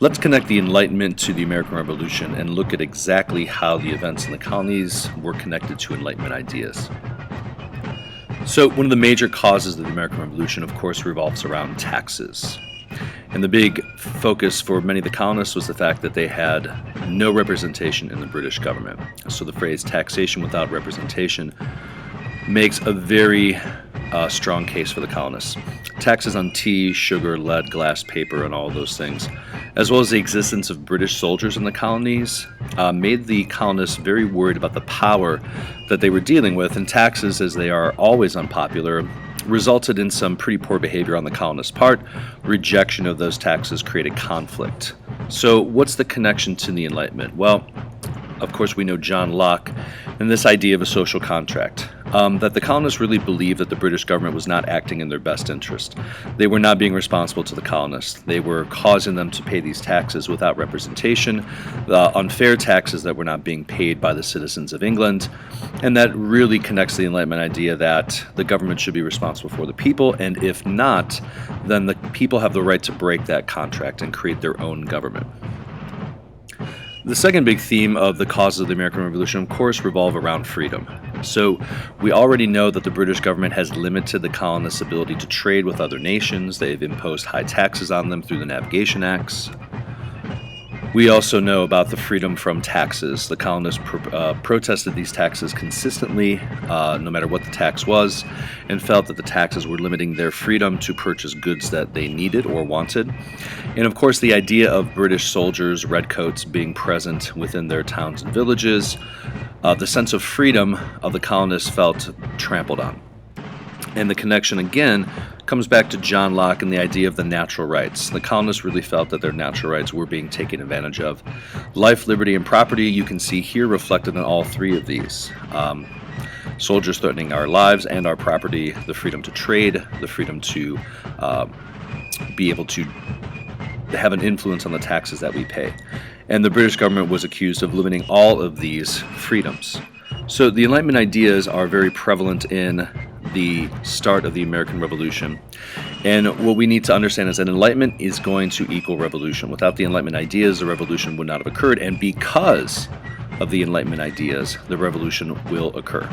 Let's connect the Enlightenment to the American Revolution and look at exactly how the events in the colonies were connected to Enlightenment ideas. So, one of the major causes of the American Revolution, of course, revolves around taxes. And the big focus for many of the colonists was the fact that they had no representation in the British government. So the phrase taxation without representation makes a very strong case for the colonists. Taxes on tea, sugar, lead, glass, paper, and all those things, as well as the existence of British soldiers in the colonies, made the colonists very worried about the power that they were dealing with, and taxes, as they are always unpopular, resulted in some pretty poor behavior on the colonists' part. Rejection of those taxes created conflict. So what's the connection to the Enlightenment? Well, of course, we know John Locke and this idea of a social contract, that the colonists really believed that the British government was not acting in their best interest. They were not being responsible to the colonists. They were causing them to pay these taxes without representation, unfair taxes that were not being paid by the citizens of England, and that really connects the Enlightenment idea that the government should be responsible for the people, and if not, then the people have the right to break that contract and create their own government. The second big theme of the causes of the American Revolution, of course, revolve around freedom. So we already know that the British government has limited the colonists' ability to trade with other nations. They've imposed high taxes on them through the Navigation Acts. We also know about the freedom from taxes. The colonists protested these taxes consistently, no matter what the tax was, and felt that the taxes were limiting their freedom to purchase goods that they needed or wanted. And of course, the idea of British soldiers, redcoats, being present within their towns and villages, the sense of freedom of the colonists felt trampled on. And the connection, again, comes back to John Locke and the idea of the natural rights. The colonists really felt that their natural rights were being taken advantage of. Life, liberty, and property, you can see here reflected in all three of these. Soldiers threatening our lives and our property, the freedom to trade, the freedom to be able to have an influence on the taxes that we pay. And the British government was accused of limiting all of these freedoms. So the Enlightenment ideas are very prevalent in the start of the American Revolution. And what we need to understand is that Enlightenment is going to equal revolution. Without the Enlightenment ideas, the revolution would not have occurred. And because of the Enlightenment ideas, the revolution will occur.